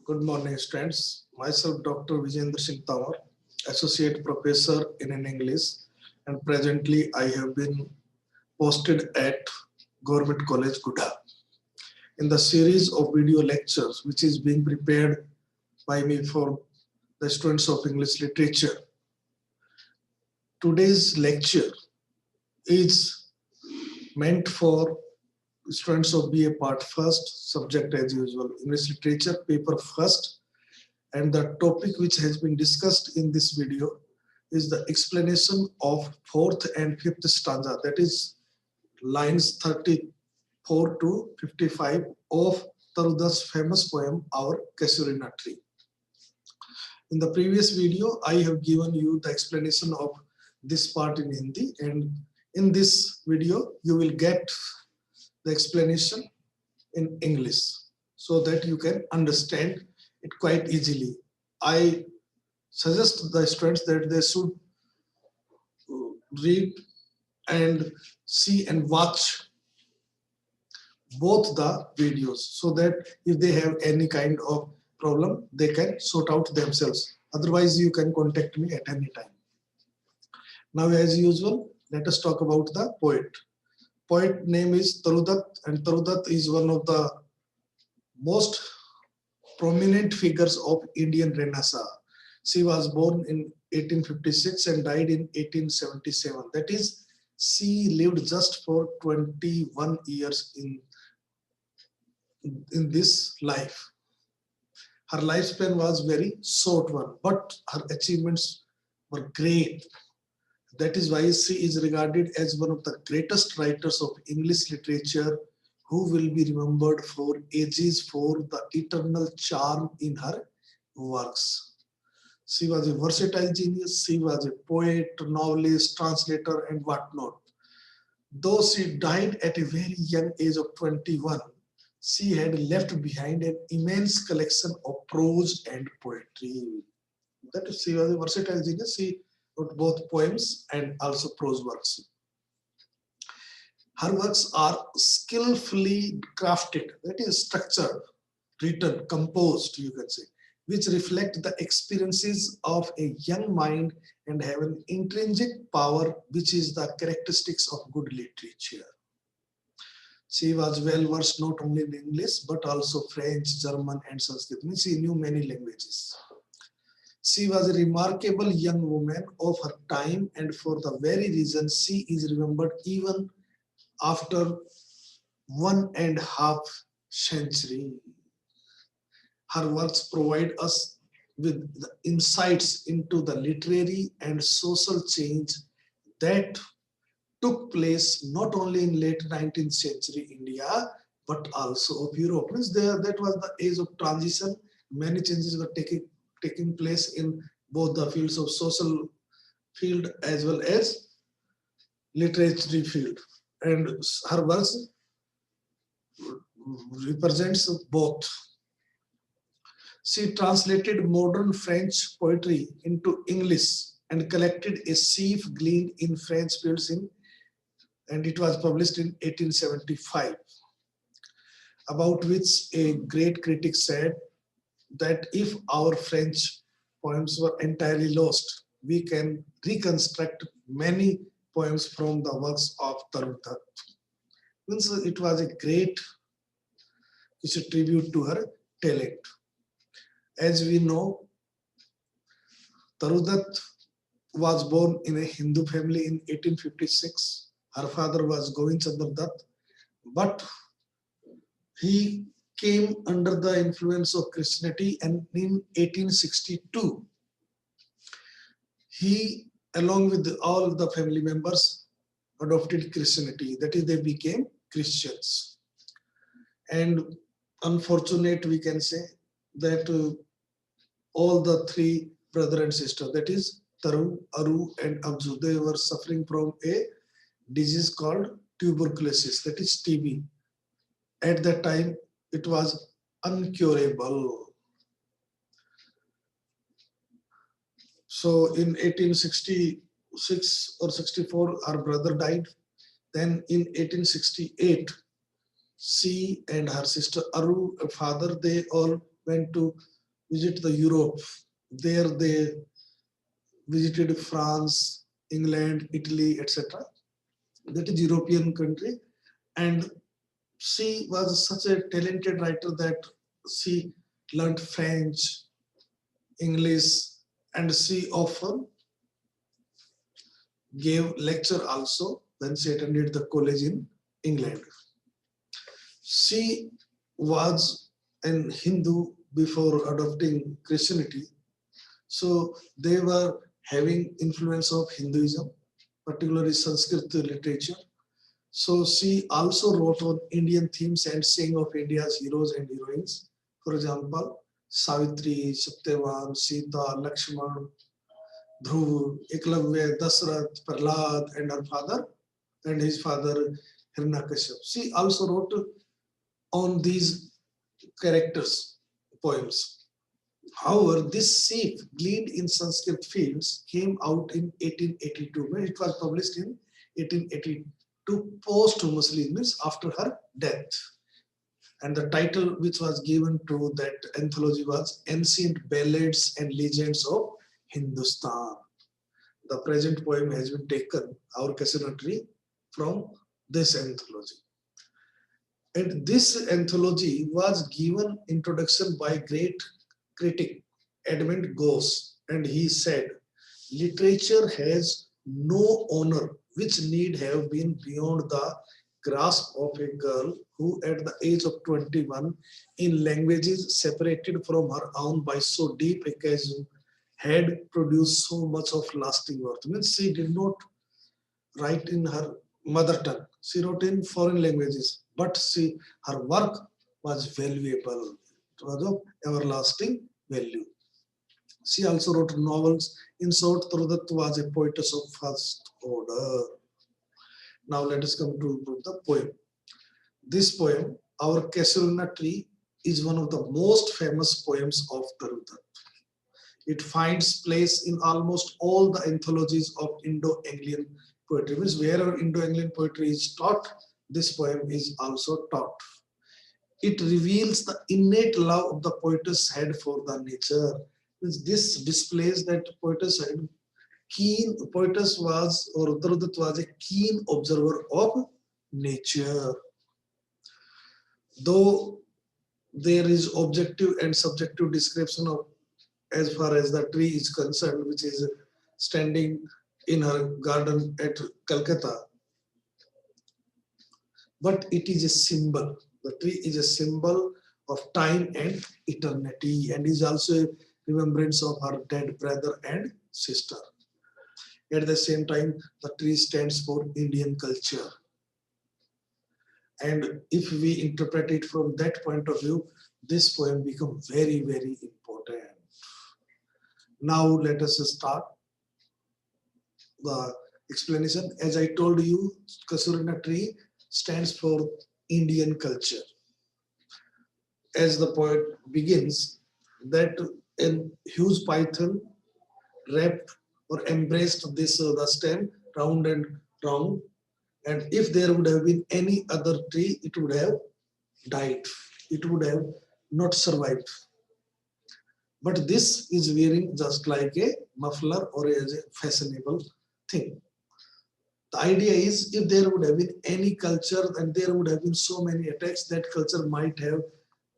Good morning, students. Myself, Dr. Vijayendra Singh Tawar, Associate Professor in English, and presently I have been posted at Government College, Guda. In the series of video lectures, which is being prepared by me for the students of English literature, today's lecture is meant for students of BA Part First, subject as usual, English literature, paper first. And the topic which has been discussed in this video is the explanation of fourth and fifth stanza, that is lines 34 to 55 of Taruda's famous poem, Our Casuarina Tree. In the previous video, I have given you the explanation of this part in Hindi, and in this video, you will get the explanation in English so that you can understand it quite easily. I suggest the students that they should read and see and watch both the videos so that if they have any kind of problem, they can sort out themselves. Otherwise, you can contact me at any time. Now, as usual, let us talk about the poet. Poet name is Tarudat, and Tarudat is one of the most prominent figures of Indian Renaissance. She was born in 1856 and died in 1877. That is, she lived just for 21 years in this life. Her lifespan was very short one, but her achievements were great. That is why she is regarded as one of the greatest writers of English literature, who will be remembered for ages for the eternal charm in her works. She was a versatile genius. She was a poet, novelist, translator, and whatnot. Though she died at a very young age of 21, she had left behind an immense collection of prose and poetry. That is, she was a versatile genius. She wrote both poems and also prose works. Her works are skillfully crafted, that is structured, written, composed, you can say, which reflect the experiences of a young mind and have an intrinsic power, which is the characteristics of good literature. She was well versed not only in English, but also French, German, and Sanskrit. She knew many languages. She was a remarkable young woman of her time, and for the very reason she is remembered even after 1.5 century. Her works provide us with the insights into the literary and social change that took place not only in late 19th century India, but also of Europe. That was the age of transition. Many changes were taking place in both the fields of social field as well as literary field. And her works represents both. She translated modern French poetry into English and collected a sheaf gleaned in French fields and it was published in 1875, about which a great critic said that if our French poems were entirely lost, we can reconstruct many poems from the works of Taruda. Means it was a great tribute to her talent. As we know, Tarudat was born in a Hindu family in 1856. Her father was Govind Chandra Dutt, but he came under the influence of Christianity, and in 1862, he, along with all the family members, adopted Christianity. That is, they became Christians. And unfortunate, we can say, that all the three brother and sister, that is Taru, Aru, and Abzu, they were suffering from a disease called tuberculosis, that is TB. At that time, it was uncurable. So in 1866 or 64, our brother died. Then in 1868, she and her sister Aru, father, they all went to visit the Europe. There they visited France, England, Italy, etc. That is European country. And she was such a talented writer that she learned French, English, and she often gave lecture also when she attended the college in England. She was an Hindu before adopting Christianity. So they were having influence of Hinduism, particularly Sanskrit literature. So she also wrote on Indian themes and sang of India's heroes and heroines. For example, Savitri, Satyavan, Sita, Lakshman, Dhruv, Eklavya, Dasrath, Prahlad, and her father, and his father Hiranyakashipu. She also wrote on these characters poems. However, this sheaf gleaned in Sanskrit fields came out in 1882. When it was published in 1882 posthumously, means after her death. And the title which was given to that anthology was Ancient Ballads and Legends of Hindustan. The present poem has been taken, Our Casuarina Tree, from this anthology. And this anthology was given introduction by great critic Edmund Gosse, and he said, literature has no honor which need have been beyond the grasp of a girl who at the age of 21 in languages separated from her own by so deep a chasm had produced so much of lasting worth. Means she did not write in her mother tongue. She wrote in foreign languages, but her work was valuable. It was of everlasting value. She also wrote novels. In short, Tarudat was a poetess of first order. Now let us come to the poem. This poem, Our Casuarina Tree, is one of the most famous poems of Tarudat. It finds place in almost all the anthologies of Indo-Anglian poetry. Means wherever Indo-Anglian poetry is taught, this poem is also taught. It reveals the innate love of the poetess had for the nature. This displays that poetess Tarudat was a keen observer of nature. Though there is objective and subjective description of as far as the tree is concerned, which is standing in her garden at Calcutta, but it is a symbol. The tree is a symbol of time and eternity, and is also a remembrance of her dead brother and sister. At the same time, the tree stands for Indian culture. And if we interpret it from that point of view, this poem becomes very, very important. Now let us start the explanation. As I told you, Casuarina Tree stands for Indian culture. As the poet begins, that a huge python wrapped or embraced this the stem round and round, and if there would have been any other tree, it would have died. It would have not survived. But this is wearing just like a muffler or as a fashionable thing. The idea is if there would have been any culture and there would have been so many attacks, that culture might have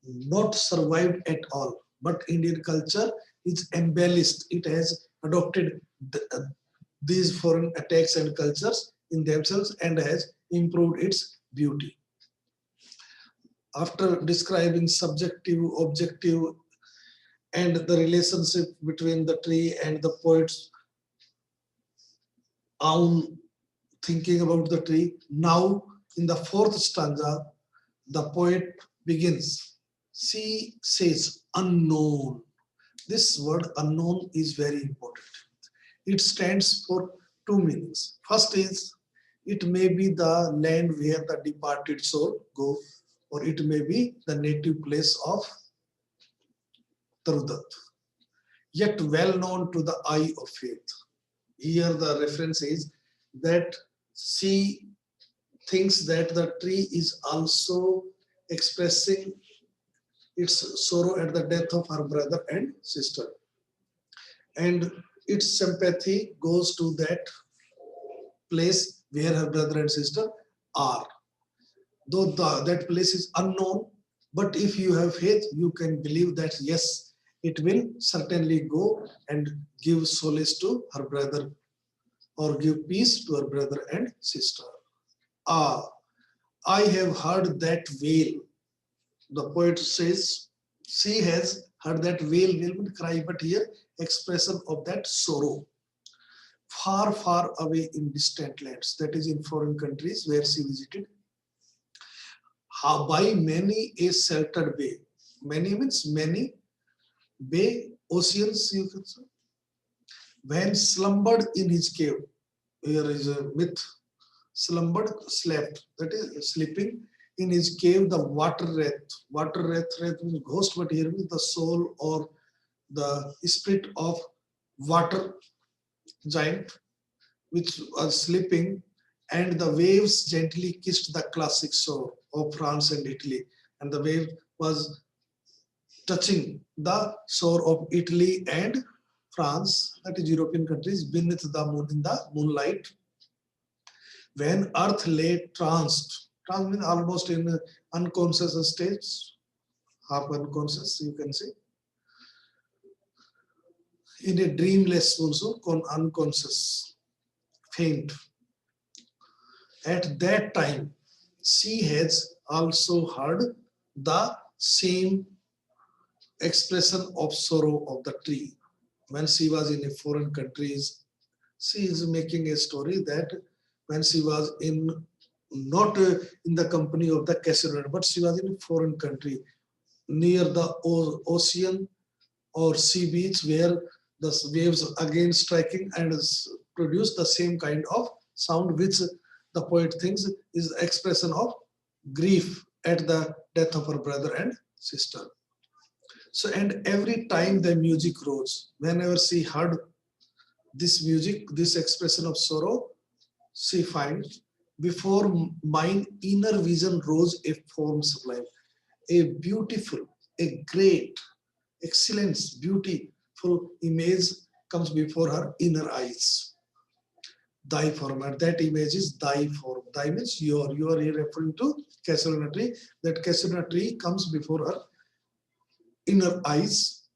not survived at all. But Indian culture is embellished. It has adopted these foreign attacks and cultures in themselves and has improved its beauty. After describing subjective, objective, and the relationship between the tree and the poet's own thinking about the tree, now in the fourth stanza, the poet begins. She says, unknown. This word unknown is very important. It stands for two meanings. First is, it may be the land where the departed soul go, or it may be the native place of Tarudat, yet well known to the eye of faith. Here the reference is that she thinks that the tree is also expressing its sorrow at the death of her brother and sister. And its sympathy goes to that place where her brother and sister are. Though that place is unknown, but if you have faith, you can believe that yes, it will certainly go and give solace to her brother or give peace to her brother and sister. Ah, I have heard that wail. The poet says she has heard that wail cry, but here expression of that sorrow. Far, far away in distant lands, that is in foreign countries where she visited, by many a sheltered bay. Many means many, bay, oceans, you can say. When slumbered in his cave, here is a myth, slumbered, slept, that is sleeping in his cave, the water wraith means ghost, but here means the soul or the spirit of water giant, which was sleeping, and the waves gently kissed the classic shore of France and Italy, and the wave was touching the shore of Italy and France, that is European countries, beneath the moon in the moonlight. When Earth lay trance means almost in unconscious states, half unconscious, you can say, in a dreamless also, unconscious, faint. At that time, she has also heard the same expression of sorrow of the tree. When she was in a foreign countries, she is making a story that when she was in not in the company of the Casuarina, but she was in a foreign country near the ocean or sea beach where the waves again striking and produce the same kind of sound which the poet thinks is the expression of grief at the death of her brother and sister. So, and every time the music rose, whenever she heard this music, this expression of sorrow, she finds before mine inner vision rose a form sublime, a beautiful, a great, excellent, beautiful image comes before her inner eyes. Thy form, and that image is thy form. Thy means your. You are here referring to Casuarina tree. That Casuarina tree comes before her inner eyes.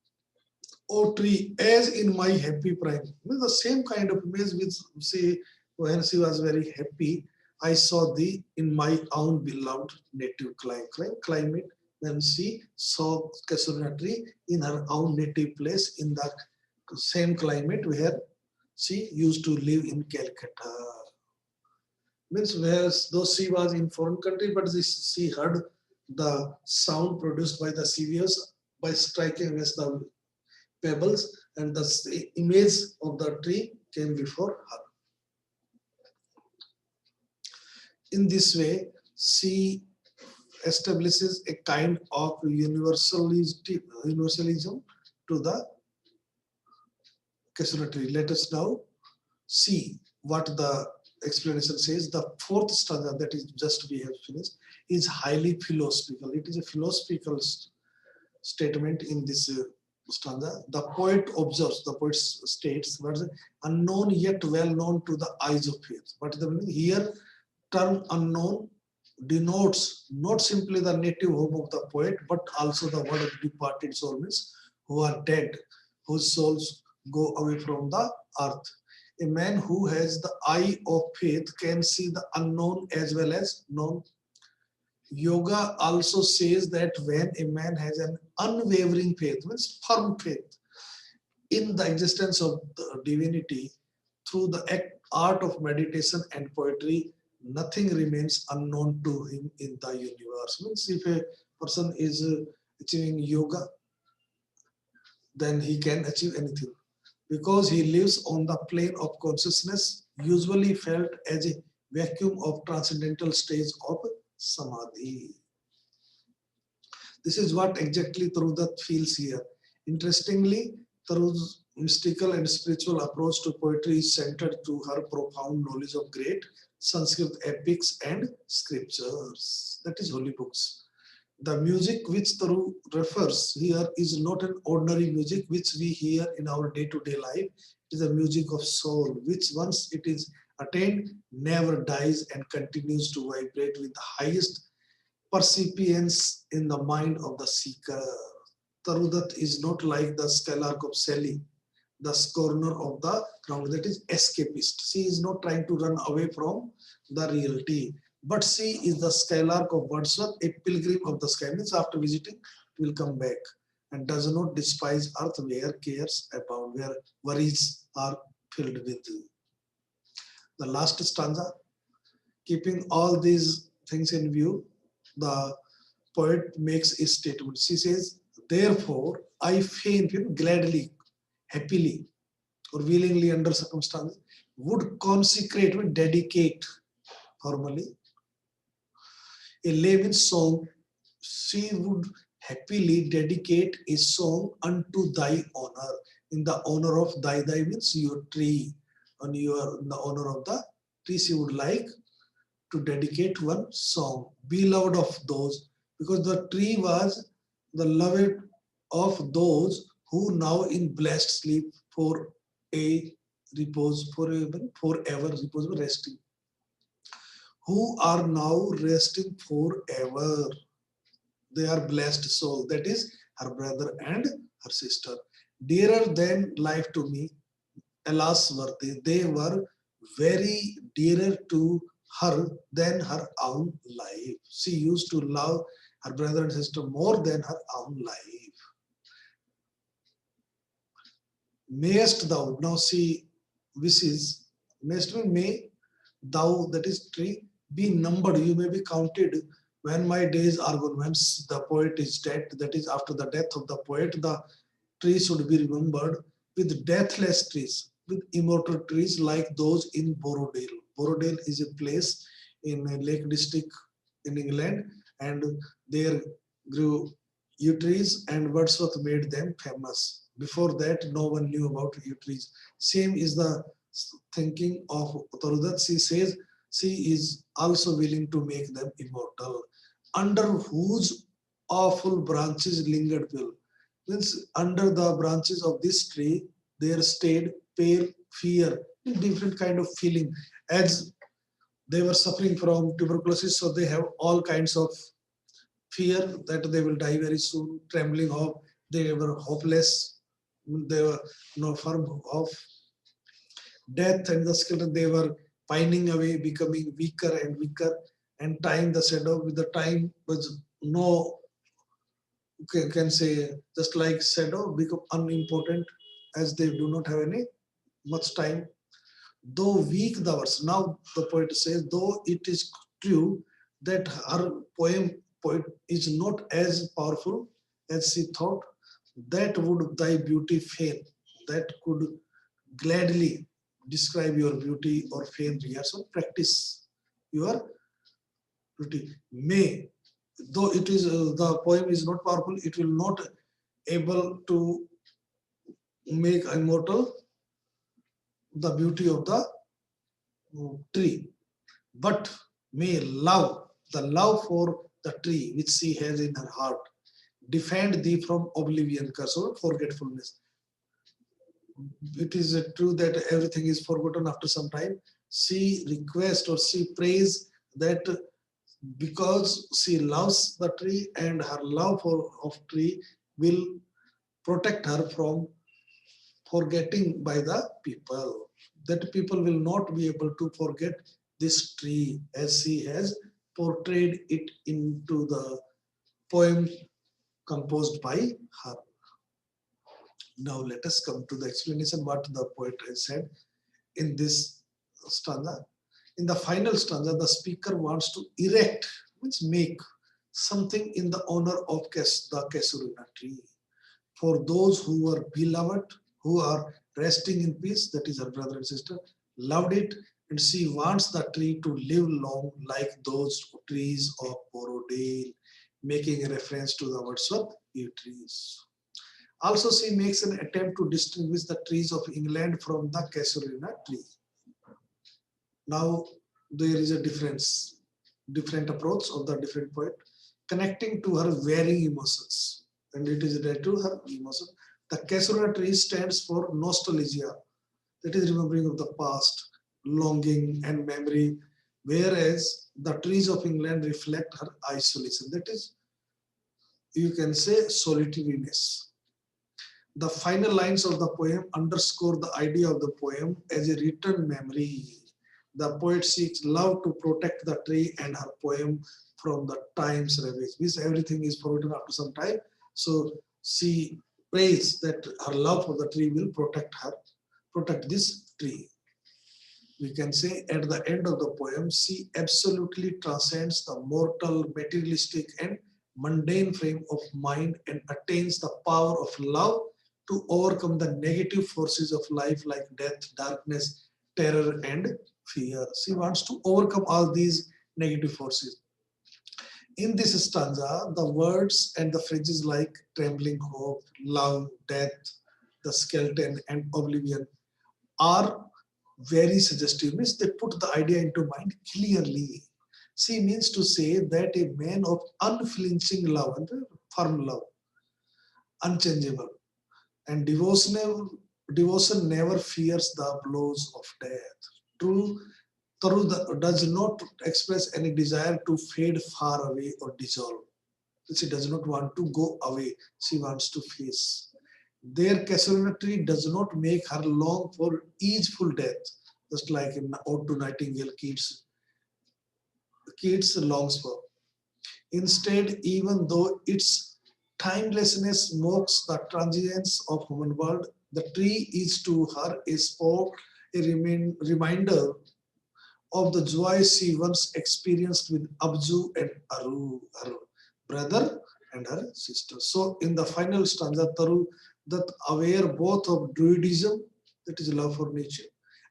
O tree, as in my happy prime. The same kind of image which she, when she was very happy, I saw thee in my own beloved native climate. When she saw Casuarina tree in her own native place in the same climate where she used to live in Calcutta. Means whereas though she was in foreign country, but she heard the sound produced by the sea waves by striking against the pebbles, and the image of the tree came before her. In this way, she establishes a kind of universalism to the Casuarina tree. Let us now see what the explanation says. The fourth stanza that is just we have finished is highly philosophical. It is a philosophical statement in this stanza. The poet observes, the poet states, what is unknown yet well known to the eyes of faith. What is the meaning? Here, term unknown denotes not simply the native home of the poet, but also the word of departed soul, means who are dead, whose souls go away from the earth. A man who has the eye of faith can see the unknown as well as known. Yoga also says that when a man has an unwavering faith, means firm faith in the existence of the divinity, through the art of meditation and poetry, nothing remains unknown to him in the universe. Means if a person is achieving yoga, then he can achieve anything, because he lives on the plane of consciousness, usually felt as a vacuum of transcendental stage of samadhi. This is what exactly Tarudat feels here. Interestingly, Tarud's mystical and spiritual approach to poetry is centered to her profound knowledge of great Sanskrit epics and scriptures, that is holy books. The music which Taru refers here is not an ordinary music which we hear in our day-to-day life. It is a music of soul, which once it is attained, never dies and continues to vibrate with the highest percipience in the mind of the seeker. Tarudat is not like the skylark of Sally, the scorner of the ground, that is escapist. She is not trying to run away from the reality, but she is the skylark of Wordsworth, a pilgrim of the sky. Means after visiting, it will come back and does not despise earth where cares abound, where worries are filled with. The last stanza, keeping all these things in view, the poet makes a statement. She says, therefore, I fain, gladly, happily, or willingly under circumstances, would consecrate, would dedicate formally a layman song. She would happily dedicate a song unto thy honor. In the honor of thy means your tree, on your in the honor of the tree, she would like to dedicate one song, beloved of those, because the tree was the loved of those who now in blessed sleep for a repose, forever repose, resting, who are now resting forever. They are blessed soul, that is her brother and her sister. Dearer than life to me, alas were they. They were very dearer to her than her own life. She used to love her brother and sister more than her own life. Mayest thou, now she wishes, mayest mean may thou, that is tree, be numbered, you may be counted when my days are gone, when the poet is dead, that is after the death of the poet, the tree should be remembered with deathless trees, with immortal trees like those in Borodale. Borodale is a place in a Lake District in England, and there grew yew trees, and Wordsworth made them famous. Before that, no one knew about yew trees. Same is the thinking of Tarudat. She says she is also willing to make them immortal, under whose awful branches lingered will. Means under the branches of this tree, there stayed pale fear, different kind of feeling, as they were suffering from tuberculosis, so they have all kinds of fear that they will die very soon, trembling of, they were hopeless, they were no firm of death and the skeleton, they were pining away, becoming weaker and weaker, and time the shadow with the time was no, can say, just like shadow become unimportant as they do not have any much time. Though weak the verse, now the poet says, though it is true that her poet is not as powerful as she thought, that would thy beauty fail, that could gladly describe your beauty or fail rehearsal, practice your beauty. May, though it is the poem is not powerful, it will not able to make immortal the beauty of the tree, but may love, the love for the tree which she has in her heart, defend thee from oblivion, curse or forgetfulness. It is true that everything is forgotten after some time. She requests or she prays that because she loves the tree and her love of tree will protect her from forgetting by the people, that people will not be able to forget this tree as she has portrayed it into the poem composed by her. Now let us come to the explanation what the poet has said in this stanza. In the final stanza, the speaker wants to erect, means make something in the honor of the Casuarina tree. For those who were beloved, who are resting in peace, that is her brother and sister, loved it, and she wants the tree to live long like those trees of Borodale, making a reference to the Wordsworth yew trees. Also, she makes an attempt to distinguish the trees of England from the Casuarina tree. Now, there is a different approach of the different poet. connecting to her varying emotions, and it is related to her emotion. The Casuarina tree stands for nostalgia, that is remembering of the past, longing and memory, whereas the trees of England reflect her isolation, that is, you can say, solitariness. The final lines of the poem underscore the idea of the poem as a written memory. The poet seeks love to protect the tree and her poem from the time's ravage. Means everything is forgotten after some time. So she prays that her love for the tree will protect her, protect this tree. We can say at the end of the poem, she absolutely transcends the mortal, materialistic, and mundane frame of mind and attains the power of love to overcome the negative forces of life like death, darkness, terror, and fear. She wants to overcome all these negative forces. In this stanza, the words and the phrases like trembling hope, love, death, the skeleton, and oblivion are very suggestive. Means they put the idea into mind clearly. She means to say that a man of unflinching love and firm love, unchangeable, and devotion never fears the blows of death. True, Taru does not express any desire to fade far away or dissolve. She does not want to go away. She wants to face. Their casualty does not make her long for easeful death, just like in Ode to Nightingale, Keats longs for. Instead, even though its timelessness mocks the transience of human world, the tree is to her a sport, a reminder of the joy she once experienced with Abju and Aru, her brother and her sister. So, in the final stanza, Taru, that aware both of druidism, that is love for nature,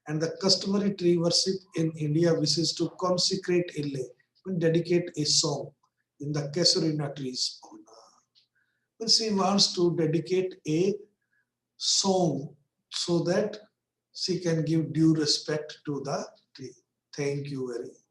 and the customary tree worship in India, wishes to consecrate a lay and dedicate a song in the Casuarina tree's honor. When she wants to dedicate a song so that she can give due respect to the tree. Thank you very much.